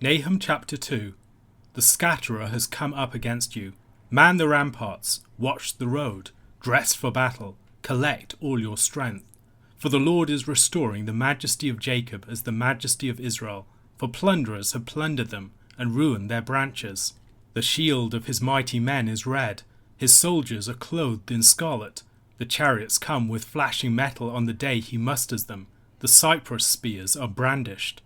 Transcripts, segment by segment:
Nahum chapter 2. The scatterer has come up against you. Man the ramparts, watch the road, dress for battle, collect all your strength. For the Lord is restoring the majesty of Jacob as the majesty of Israel, for plunderers have plundered them and ruined their branches. The shield of his mighty men is red, his soldiers are clothed in scarlet. The chariots come with flashing metal on the day he musters them. The cypress spears are brandished.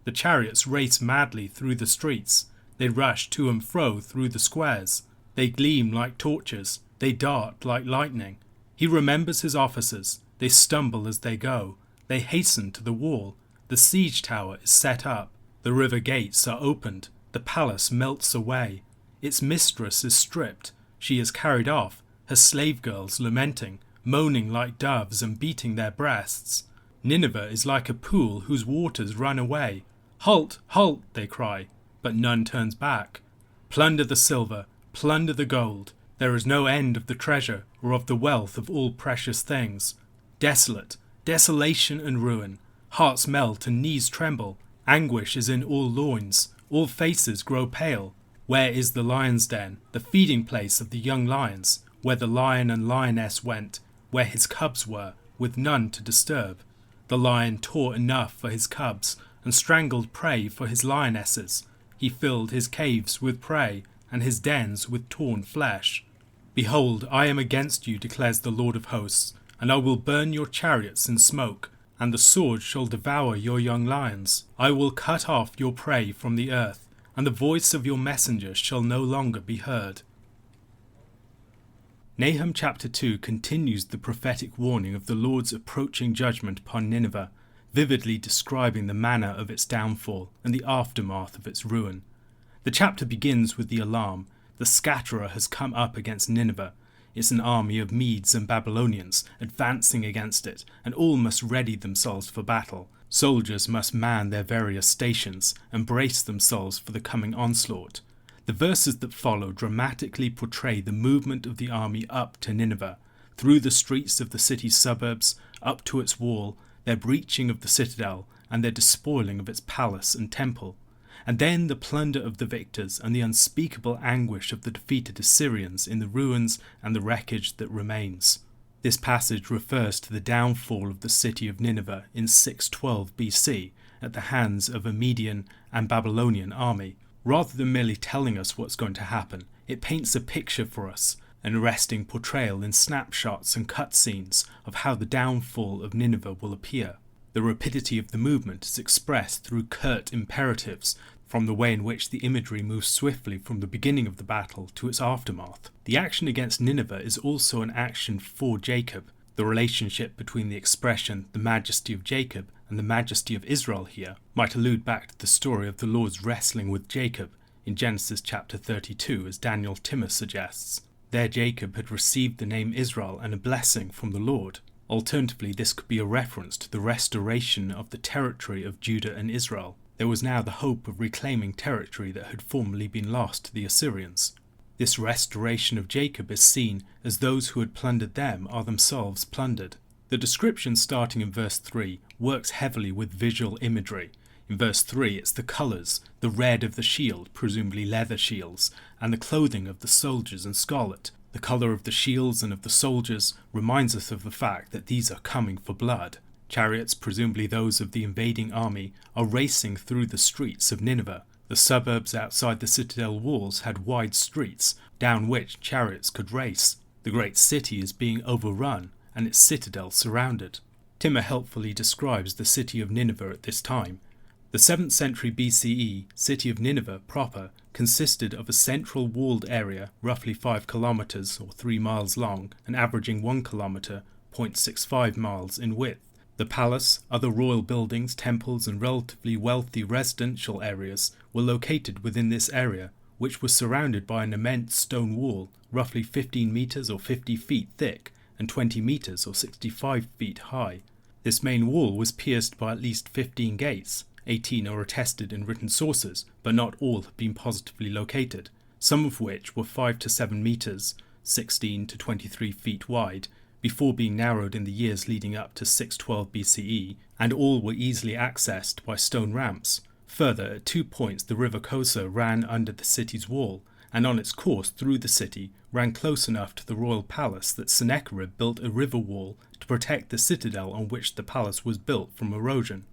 The chariots race madly through the streets. They rush to and fro through the squares. They gleam like torches. They dart like lightning. He remembers his officers. They stumble as they go. They hasten to the wall. The siege tower is set up. The river gates are opened. The palace melts away. Its mistress is stripped. She is carried off, her slave girls lamenting, moaning like doves and beating their breasts. Nineveh is like a pool whose waters run away. Halt, halt, they cry, but none turns back. Plunder the silver, plunder the gold. There is no end of the treasure or of the wealth of all precious things. Desolate, desolation and ruin. Hearts melt and knees tremble. Anguish is in all loins. All faces grow pale. Where is the lion's den, the feeding place of the young lions, where the lion and lioness went, where his cubs were, with none to disturb? The lion tore enough for his cubs, and strangled prey for his lionesses. He filled his caves with prey, and his dens with torn flesh. Behold, I am against you, declares the Lord of hosts, and I will burn your chariots in smoke, and the sword shall devour your young lions. I will cut off your prey from the earth, and the voice of your messengers shall no longer be heard. Nahum chapter 2 continues the prophetic warning of the Lord's approaching judgment upon Nineveh, vividly describing the manner of its downfall and the aftermath of its ruin. The chapter begins with the alarm. The scatterer has come up against Nineveh. It's an army of Medes and Babylonians advancing against it, and all must ready themselves for battle. Soldiers must man their various stations and brace themselves for the coming onslaught. The verses that follow dramatically portray the movement of the army up to Nineveh, through the streets of the city's suburbs, up to its wall, their breaching of the citadel, and their despoiling of its palace and temple, and then the plunder of the victors and the unspeakable anguish of the defeated Assyrians in the ruins and the wreckage that remains. This passage refers to the downfall of the city of Nineveh in 612 BC at the hands of a Median and Babylonian army. Rather than merely telling us what's going to happen, it paints a picture for us, an arresting portrayal in snapshots and cutscenes of how the downfall of Nineveh will appear. The rapidity of the movement is expressed through curt imperatives, from the way in which the imagery moves swiftly from the beginning of the battle to its aftermath. The action against Nineveh is also an action for Jacob. The relationship between the expression the majesty of Jacob and the majesty of Israel here might allude back to the story of the Lord's wrestling with Jacob in Genesis chapter 32, as Daniel Timmer suggests. There Jacob had received the name Israel and a blessing from the Lord. Alternatively, this could be a reference to the restoration of the territory of Judah and Israel. There was now the hope of reclaiming territory that had formerly been lost to the Assyrians. This restoration of Jacob is seen as those who had plundered them are themselves plundered. The description starting in verse 3 works heavily with visual imagery. In verse 3 it's the colours, the red of the shield, presumably leather shields, and the clothing of the soldiers in scarlet. The colour of the shields and of the soldiers reminds us of the fact that these are coming for blood. Chariots, presumably those of the invading army, are racing through the streets of Nineveh. The suburbs outside the citadel walls had wide streets, down which chariots could race. The great city is being overrun, and its citadel surrounded. Timmer helpfully describes the city of Nineveh at this time. The 7th century BCE city of Nineveh proper consisted of a central walled area, roughly 5 kilometres or 3 miles long, and averaging 1 kilometre, 0.65 miles in width. The palace, other royal buildings, temples and relatively wealthy residential areas were located within this area, which was surrounded by an immense stone wall, roughly 15 metres or 50 feet thick and 20 metres or 65 feet high. This main wall was pierced by at least 15 gates. 18 are attested in written sources, but not all have been positively located, some of which were 5 to 7 metres, 16 to 23 feet wide, before being narrowed in the years leading up to 612 BCE, and all were easily accessed by stone ramps. Further, at 2 points the river Kosa ran under the city's wall, and on its course through the city ran close enough to the royal palace that Sennacherib built a river wall to protect the citadel on which the palace was built from erosion.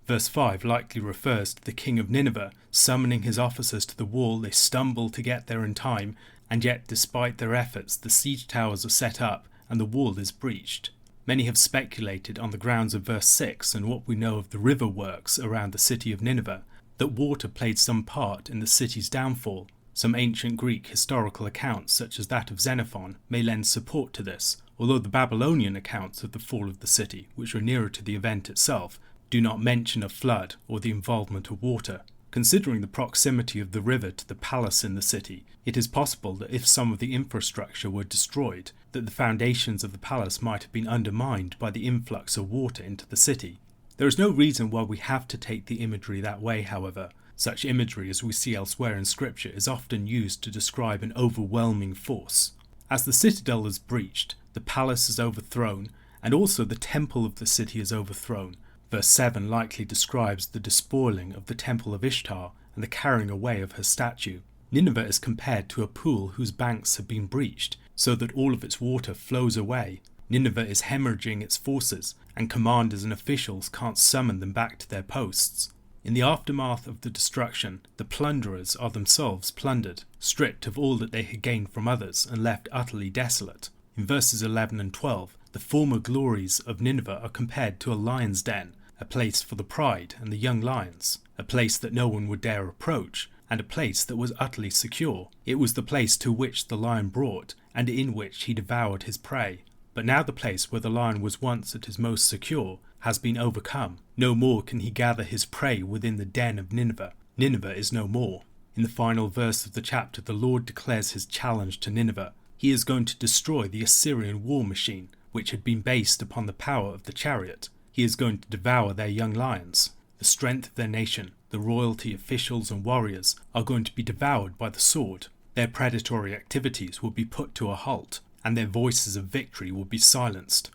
Verse 5 likely refers to the king of Nineveh summoning his officers to the wall. They stumble to get there in time, and yet despite their efforts the siege towers are set up and the wall is breached. Many have speculated on the grounds of verse 6 and what we know of the river works around the city of Nineveh, that water played some part in the city's downfall. Some ancient Greek historical accounts, such as that of Xenophon, may lend support to this, although the Babylonian accounts of the fall of the city, which are nearer to the event itself, do not mention a flood or the involvement of water. Considering the proximity of the river to the palace in the city, it is possible that if some of the infrastructure were destroyed, that the foundations of the palace might have been undermined by the influx of water into the city. There is no reason why we have to take the imagery that way, however. Such imagery as we see elsewhere in Scripture is often used to describe an overwhelming force. As the citadel is breached, the palace is overthrown, and also the temple of the city is overthrown. Verse 7 likely describes the despoiling of the temple of Ishtar and the carrying away of her statue. Nineveh is compared to a pool whose banks have been breached, so that all of its water flows away. Nineveh is hemorrhaging its forces, and commanders and officials can't summon them back to their posts. In the aftermath of the destruction, the plunderers are themselves plundered, stripped of all that they had gained from others, and left utterly desolate. In verses 11 and 12, the former glories of Nineveh are compared to a lion's den, a place for the pride and the young lions, a place that no one would dare approach, and a place that was utterly secure. It was the place to which the lion brought, and in which he devoured his prey. But now the place where the lion was once at his most secure has been overcome. No more can he gather his prey within the den of Nineveh. Nineveh is no more. In the final verse of the chapter, the Lord declares his challenge to Nineveh. He is going to destroy the Assyrian war machine, which had been based upon the power of the chariot. He is going to devour their young lions. The strength of their nation, the royalty, officials and warriors are going to be devoured by the sword. Their predatory activities will be put to a halt, and their voices of victory will be silenced.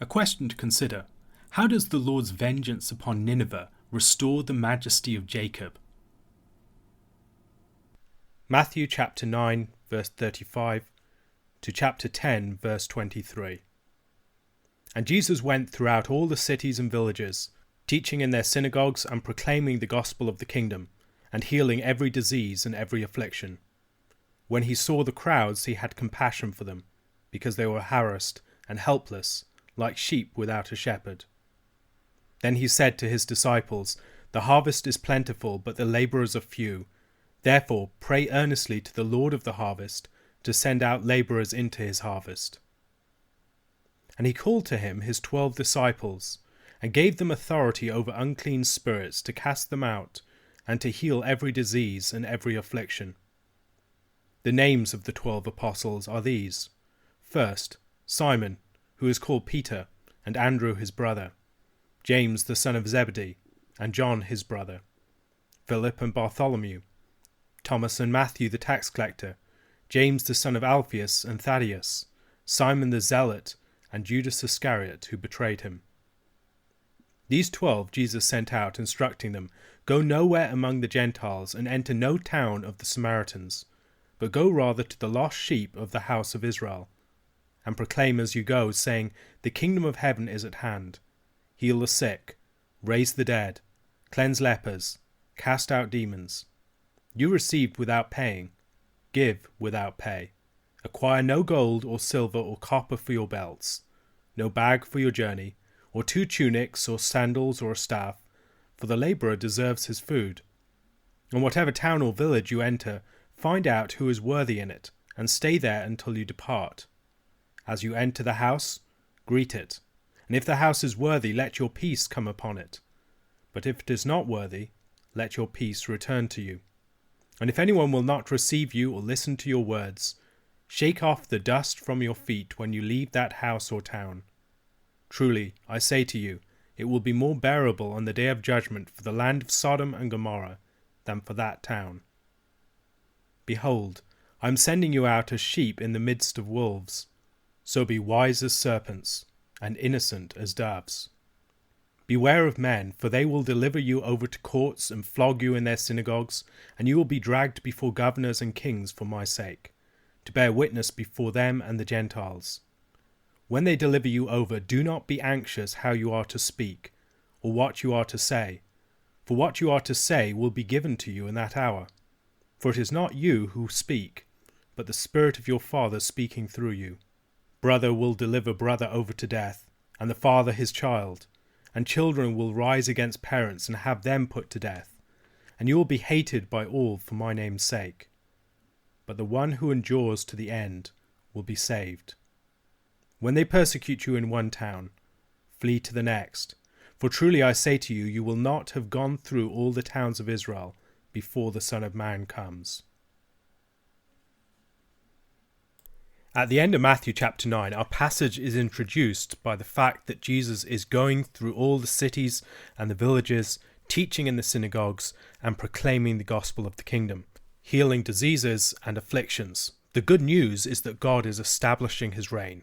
A question to consider: how does the Lord's vengeance upon Nineveh restore the majesty of Jacob? Matthew chapter 9 verse 35 to chapter 10 verse 23. And Jesus went throughout all the cities and villages, teaching in their synagogues and proclaiming the gospel of the kingdom, and healing every disease and every affliction. When he saw the crowds, he had compassion for them, because they were harassed and helpless, like sheep without a shepherd. Then he said to his disciples, "The harvest is plentiful, but the labourers are few. Therefore pray earnestly to the Lord of the harvest to send out labourers into his harvest." And he called to him his 12 disciples, and gave them authority over unclean spirits to cast them out, and to heal every disease and every affliction. The names of the 12 apostles are these: first, Simon, who is called Peter, and Andrew his brother, James the son of Zebedee, and John his brother, Philip and Bartholomew, Thomas and Matthew the tax collector, James the son of Alphaeus and Thaddeus, Simon the zealot, and Judas Iscariot, who betrayed him. These 12 Jesus sent out, instructing them, "Go nowhere among the Gentiles, and enter no town of the Samaritans, but go rather to the lost sheep of the house of Israel. And proclaim as you go, saying, The kingdom of heaven is at hand. Heal the sick, raise the dead, cleanse lepers, cast out demons. You received without paying, give without pay. Acquire no gold or silver or copper for your belts, no bag for your journey, or 2 tunics or sandals or a staff, for the labourer deserves his food. And whatever town or village you enter, find out who is worthy in it, and stay there until you depart. As you enter the house, greet it, and if the house is worthy, let your peace come upon it. But if it is not worthy, let your peace return to you. And if anyone will not receive you or listen to your words, shake off the dust from your feet when you leave that house or town. Truly, I say to you, it will be more bearable on the day of judgment for the land of Sodom and Gomorrah than for that town. Behold, I am sending you out as sheep in the midst of wolves. So be wise as serpents, and innocent as doves." Beware of men, for they will deliver you over to courts and flog you in their synagogues, and you will be dragged before governors and kings for my sake, to bear witness before them and the Gentiles. When they deliver you over, do not be anxious how you are to speak, or what you are to say, for what you are to say will be given to you in that hour. For it is not you who speak, but the Spirit of your Father speaking through you. Brother will deliver brother over to death, and the father his child, and children will rise against parents and have them put to death, and you will be hated by all for my name's sake. But the one who endures to the end will be saved. When they persecute you in one town, flee to the next. For truly I say to you, you will not have gone through all the towns of Israel before the Son of Man comes. At the end of Matthew chapter 9, our passage is introduced by the fact that Jesus is going through all the cities and the villages, teaching in the synagogues and proclaiming the gospel of the kingdom, healing diseases and afflictions. The good news is that God is establishing his reign.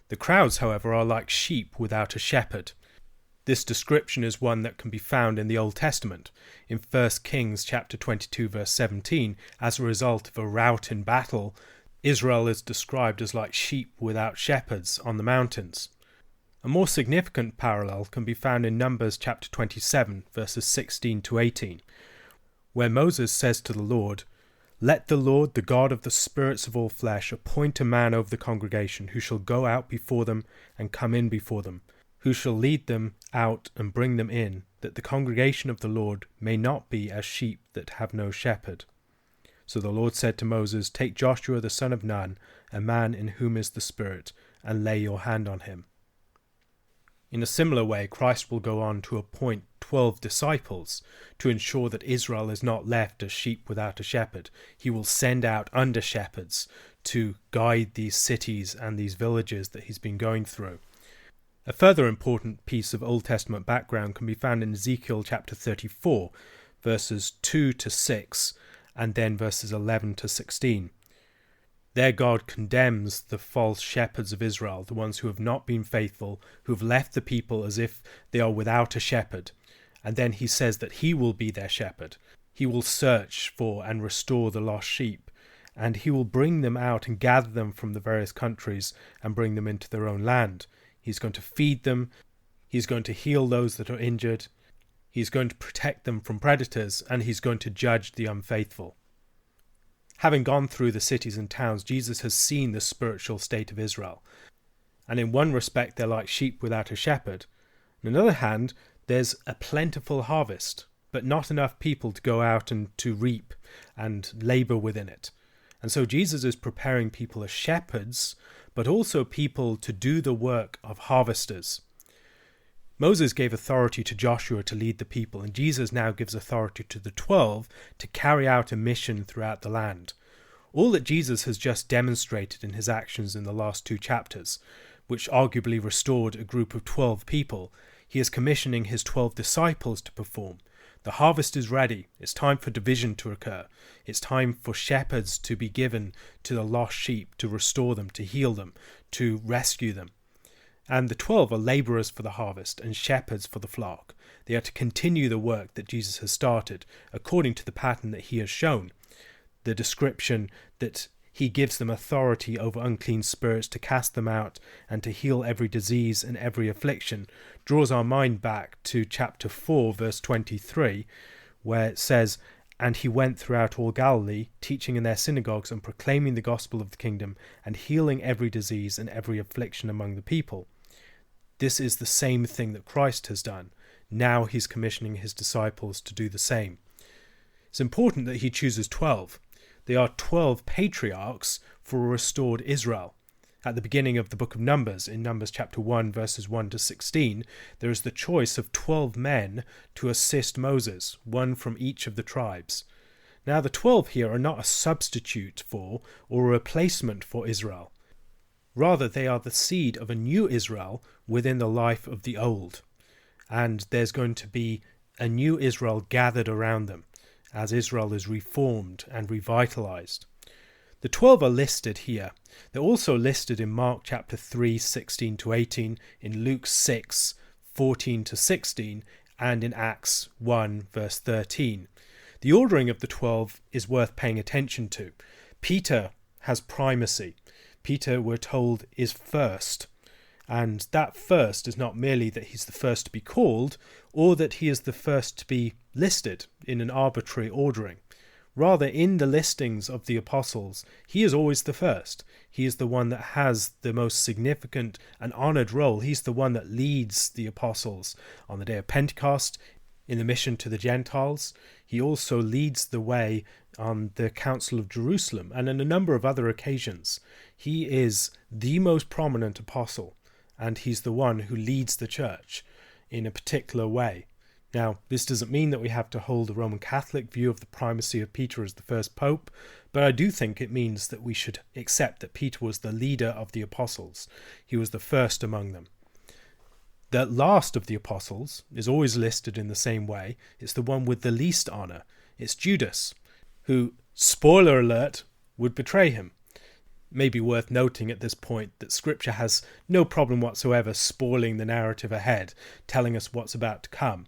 The crowds, however, are like sheep without a shepherd. This description is one that can be found in the Old Testament. In 1 Kings chapter 22 verse 17, as a result of a rout in battle, Israel is described as like sheep without shepherds on the mountains. A more significant parallel can be found in Numbers chapter 27 verses 16 to 18, where Moses says to the Lord, "Let the Lord, the God of the spirits of all flesh, appoint a man over the congregation who shall go out before them and come in before them, who shall lead them out and bring them in, that the congregation of the Lord may not be as sheep that have no shepherd." So the Lord said to Moses, "Take Joshua the son of Nun, a man in whom is the Spirit, and lay your hand on him." In a similar way, Christ will go on to appoint 12 disciples to ensure that Israel is not left as sheep without a shepherd. He will send out under shepherds to guide these cities and these villages that he's been going through. A further important piece of Old Testament background can be found in Ezekiel chapter 34, verses 2 to 6, and then verses 11 to 16. There God condemns the false shepherds of Israel, the ones who have not been faithful, who have left the people as if they are without a shepherd. And then he says that he will be their shepherd. He will search for and restore the lost sheep, and he will bring them out and gather them from the various countries and bring them into their own land. He's going to feed them. He's going to heal those that are injured. He's going to protect them from predators, and he's going to judge the unfaithful. Having gone through the cities and towns, Jesus has seen the spiritual state of Israel. And in one respect, they're like sheep without a shepherd. On the other hand, there's a plentiful harvest, but not enough people to go out and to reap and labour within it. And so Jesus is preparing people as shepherds, but also people to do the work of harvesters. Moses gave authority to Joshua to lead the people, and Jesus now gives authority to the 12 to carry out a mission throughout the land. All that Jesus has just demonstrated in his actions in the last 2 chapters, which arguably restored a group of 12 people, he is commissioning his 12 disciples to perform. The harvest is ready. It's time for division to occur. It's time for shepherds to be given to the lost sheep, to restore them, to heal them, to rescue them. And the 12 are labourers for the harvest and shepherds for the flock. They are to continue the work that Jesus has started, according to the pattern that he has shown. The description that he gives them authority over unclean spirits to cast them out and to heal every disease and every affliction draws our mind back to chapter 4, verse 23, where it says, "And he went throughout all Galilee, teaching in their synagogues and proclaiming the gospel of the kingdom and healing every disease and every affliction among the people." This is the same thing that Christ has done. Now he's commissioning his disciples to do the same. It's important that he chooses 12. They are 12 patriarchs for a restored Israel. At the beginning of the book of Numbers, in Numbers chapter 1, verses 1 to 16, there is the choice of 12 men to assist Moses, one from each of the tribes. Now the 12 here are not a substitute for or a replacement for Israel. Rather, they are the seed of a new Israel within the life of the old. And there's going to be a new Israel gathered around them as Israel is reformed and revitalized. The 12 are listed here. They're also listed in Mark chapter 3, 16 to 18, in Luke 6, 14 to 16 and in Acts 1 verse 13. The ordering of the 12 is worth paying attention to. Peter has primacy. Peter, we're told, is first. And that first is not merely that he's the first to be called or that he is the first to be listed in an arbitrary ordering. Rather, in the listings of the apostles, he is always the first. He is the one that has the most significant and honoured role. He's the one that leads the apostles on the day of Pentecost, in the mission to the Gentiles. He also leads the way on the Council of Jerusalem and on a number of other occasions. He is the most prominent apostle, and he's the one who leads the church in a particular way. Now, this doesn't mean that we have to hold a Roman Catholic view of the primacy of Peter as the first pope, but I do think it means that we should accept that Peter was the leader of the apostles. He was the first among them. The last of the apostles is always listed in the same way. It's the one with the least honour. It's Judas, who, spoiler alert, would betray him. It may be worth noting at this point that Scripture has no problem whatsoever spoiling the narrative ahead, telling us what's about to come.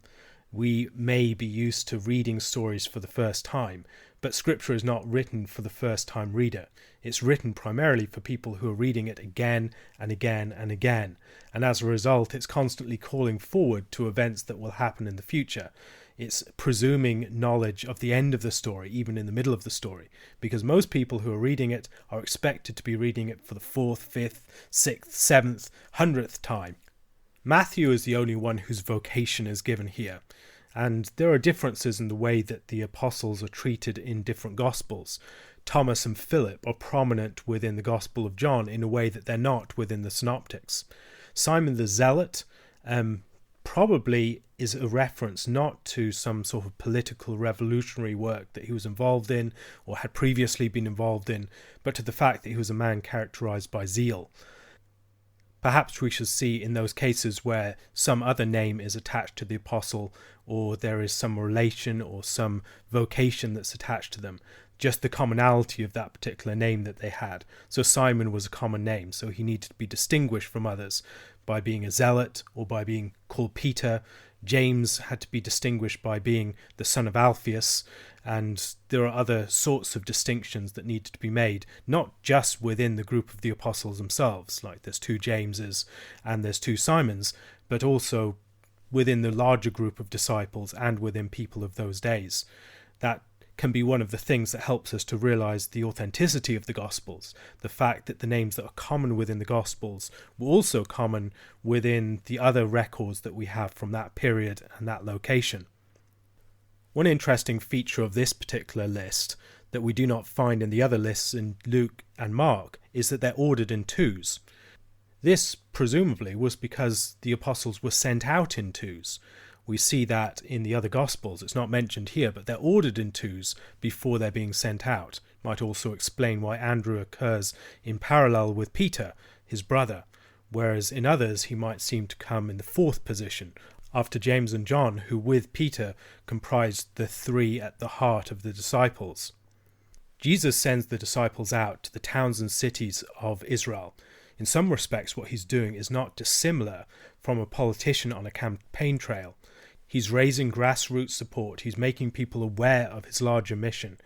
We may be used to reading stories for the first time, but Scripture is not written for the first-time reader. It's written primarily for people who are reading it again and again and again, and as a result, it's constantly calling forward to events that will happen in the future. It's presuming knowledge of the end of the story, even in the middle of the story, because most people who are reading it are expected to be reading it for the 4th, 5th, 6th, 7th, 100th time. Matthew is the only one whose vocation is given here. And there are differences in the way that the apostles are treated in different gospels. Thomas and Philip are prominent within the Gospel of John in a way that they're not within the synoptics. Simon the Zealot probably is a reference not to some sort of political revolutionary work that he was involved in or had previously been involved in, but to the fact that he was a man characterized by zeal. Perhaps we should see in those cases where some other name is attached to the apostle, or there is some relation or some vocation that's attached to them, just the commonality of that particular name that they had. So Simon was a common name, so he needed to be distinguished from others by being a zealot or by being called Peter. James had to be distinguished by being the son of Alphaeus, and there are other sorts of distinctions that needed to be made, not just within the group of the apostles themselves, like there's 2 Jameses and there's 2 Simons, but also within the larger group of disciples and within people of those days. That can be one of the things that helps us to realize the authenticity of the Gospels, the fact that the names that are common within the Gospels were also common within the other records that we have from that period and that location. One interesting feature of this particular list that we do not find in the other lists in Luke and Mark is that they're ordered in twos. This presumably was because the apostles were sent out in twos. We see that in the other Gospels. It's not mentioned here, but they're ordered in twos before they're being sent out. Might also explain why Andrew occurs in parallel with Peter, his brother, whereas in others he might seem to come in the 4th position, after James and John, who with Peter comprised the 3 at the heart of the disciples. Jesus sends the disciples out to the towns and cities of Israel. In some respects, what he's doing is not dissimilar from a politician on a campaign trail. He's raising grassroots support. He's making people aware of his larger mission.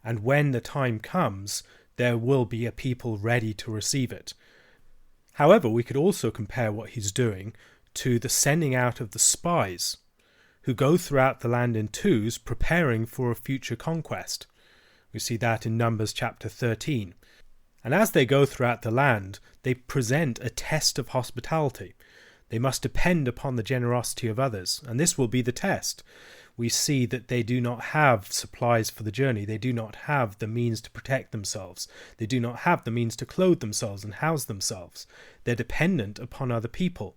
And when the time comes, there will be a people ready to receive it. However, we could also compare what he's doing to the sending out of the spies, who go throughout the land in twos, preparing for a future conquest. We see that in Numbers chapter 13. And as they go throughout the land, they present a test of hospitality. They must depend upon the generosity of others, and this will be the test. We see that they do not have supplies for the journey. They do not have the means to protect themselves. They do not have the means to clothe themselves and house themselves. They're dependent upon other people.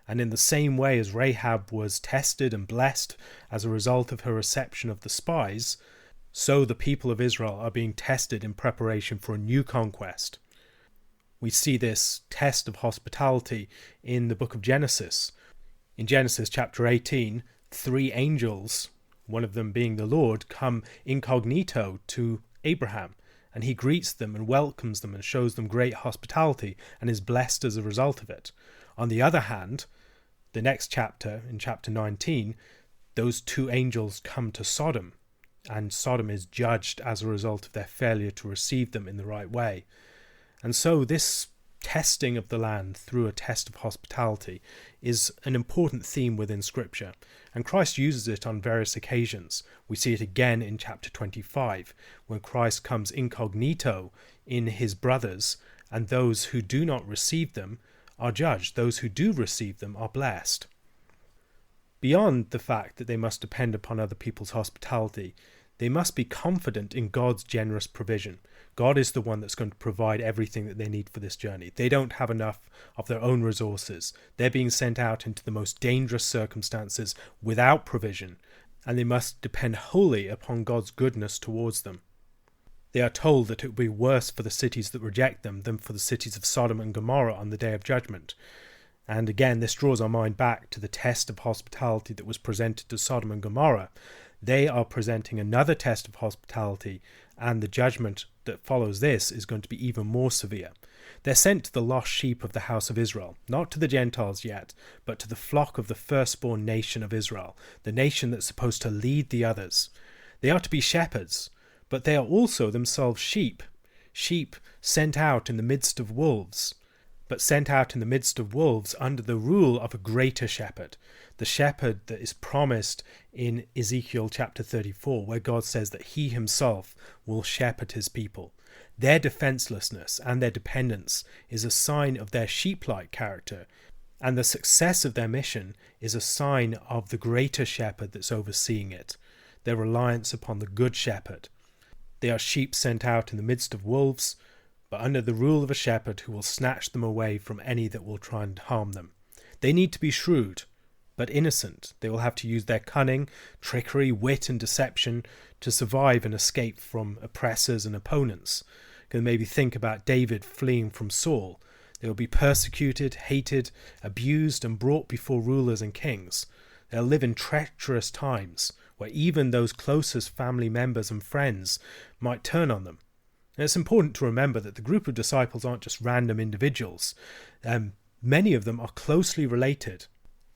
And in the same way as Rahab was tested and blessed as a result of her reception of the spies, so the people of Israel are being tested in preparation for a new conquest. We see this test of hospitality in the book of Genesis. In Genesis chapter 18, 3 angels, one of them being the Lord, come incognito to Abraham, and he greets them and welcomes them and shows them great hospitality and is blessed as a result of it. On the other hand, The next chapter, in chapter 19, those two angels come to Sodom, and Sodom is judged as a result of their failure to receive them in the right way. And so this testing of the land through a test of hospitality is an important theme within Scripture, and Christ uses it on various occasions. We see it again in chapter 25, when Christ comes incognito in his brothers, and those who do not receive them are judged. Those who do receive them are blessed. Beyond the fact that they must depend upon other people's hospitality, they must be confident in God's generous provision. God is the one that's going to provide everything that they need for this journey. They don't have enough of their own resources. They're being sent out into the most dangerous circumstances without provision, and they must depend wholly upon God's goodness towards them. They are told that it will be worse for the cities that reject them than for the cities of Sodom and Gomorrah on the day of judgment. And again, this draws our mind back to the test of hospitality that was presented to Sodom and Gomorrah. They are presenting another test of hospitality, and the judgment that follows this is going to be even more severe. They're sent to the lost sheep of the house of Israel, not to the Gentiles yet, but to the flock of the firstborn nation of Israel, the nation that's supposed to lead the others. They are to be shepherds, but they are also themselves sheep sent out in the midst of wolves, but sent out in the midst of wolves under the rule of a greater shepherd, the shepherd that is promised in Ezekiel chapter 34, where God says that he himself will shepherd his people. Their defenselessness and their dependence is a sign of their sheep-like character, and the success of their mission is a sign of the greater shepherd that's overseeing it, their reliance upon the good shepherd. They are sheep sent out in the midst of wolves, but under the rule of a shepherd who will snatch them away from any that will try and harm them. They need to be shrewd, but innocent. They will have to use their cunning, trickery, wit and deception to survive and escape from oppressors and opponents. You can maybe think about David fleeing from Saul. They will be persecuted, hated, abused and brought before rulers and kings. They'll live in treacherous times where even those closest family members and friends might turn on them. And it's important to remember that the group of disciples aren't just random individuals. Many of them are closely related.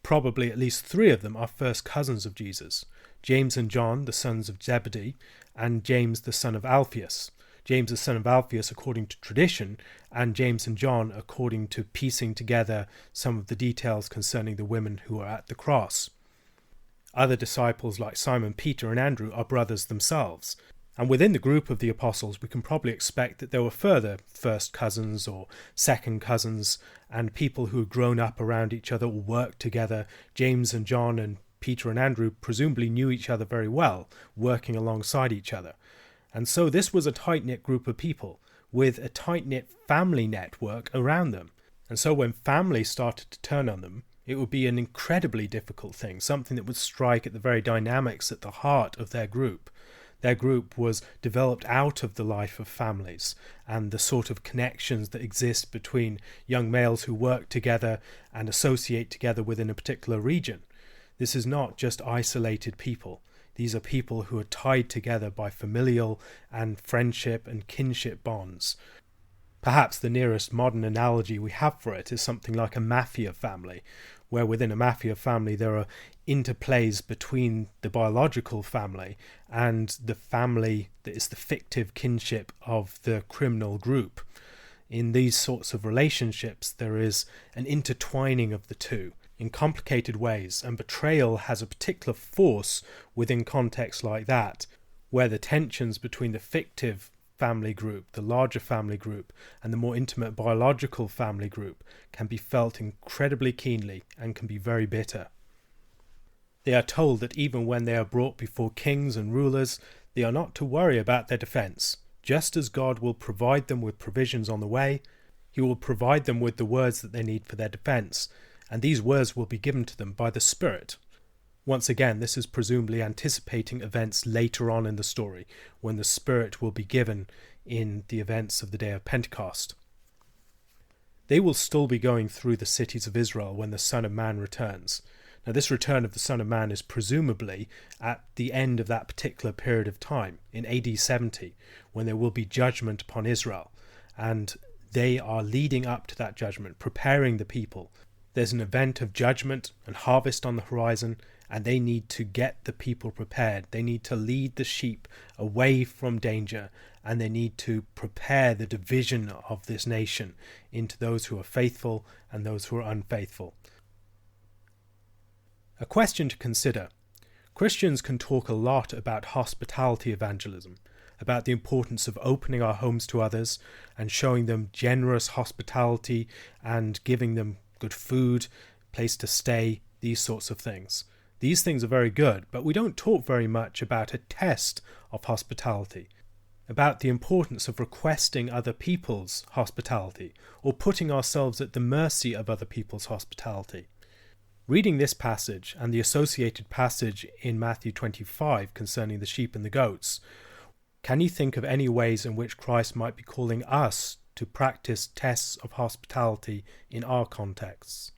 Probably at least 3 of them are first cousins of Jesus. James and John, the sons of Zebedee, and James the son of Alphaeus. James the son of Alphaeus according to tradition, and James and John according to piecing together some of the details concerning the women who are at the cross. Other disciples like Simon Peter and Andrew are brothers themselves. And within the group of the apostles, we can probably expect that there were further first cousins or second cousins and people who had grown up around each other or worked together. James and John and Peter and Andrew presumably knew each other very well, working alongside each other. And so this was a tight-knit group of people with a tight-knit family network around them. And so when family started to turn on them, it would be an incredibly difficult thing, something that would strike at the very dynamics at the heart of their group. Their group was developed out of the life of families and the sort of connections that exist between young males who work together and associate together within a particular region. This is not just isolated people. These are people who are tied together by familial and friendship and kinship bonds. Perhaps the nearest modern analogy we have for it is something like a mafia family, where within a mafia family there are interplays between the biological family and the family that is the fictive kinship of the criminal group. In these sorts of relationships, there is an intertwining of the two in complicated ways, and betrayal has a particular force within contexts like that, where the tensions between the fictive family group, the larger family group, and the more intimate biological family group can be felt incredibly keenly and can be very bitter. They are told that even when they are brought before kings and rulers, they are not to worry about their defense. Just as God will provide them with provisions on the way, he will provide them with the words that they need for their defense, and these words will be given to them by the Spirit. Once again, this is presumably anticipating events later on in the story, when the Spirit will be given in the events of the day of Pentecost. They will still be going through the cities of Israel when the Son of Man returns. Now, this return of the Son of Man is presumably at the end of that particular period of time, in AD 70, when there will be judgment upon Israel. And they are leading up to that judgment, preparing the people. There's an event of judgment and harvest on the horizon, and they need to get the people prepared. They need to lead the sheep away from danger, and they need to prepare the division of this nation into those who are faithful and those who are unfaithful. A question to consider. Christians can talk a lot about hospitality evangelism, about the importance of opening our homes to others and showing them generous hospitality and giving them good food, place to stay, these sorts of things. These things are very good, but we don't talk very much about a test of hospitality, about the importance of requesting other people's hospitality or putting ourselves at the mercy of other people's hospitality. Reading this passage and the associated passage in Matthew 25 concerning the sheep and the goats, can you think of any ways in which Christ might be calling us to practice tests of hospitality in our contexts?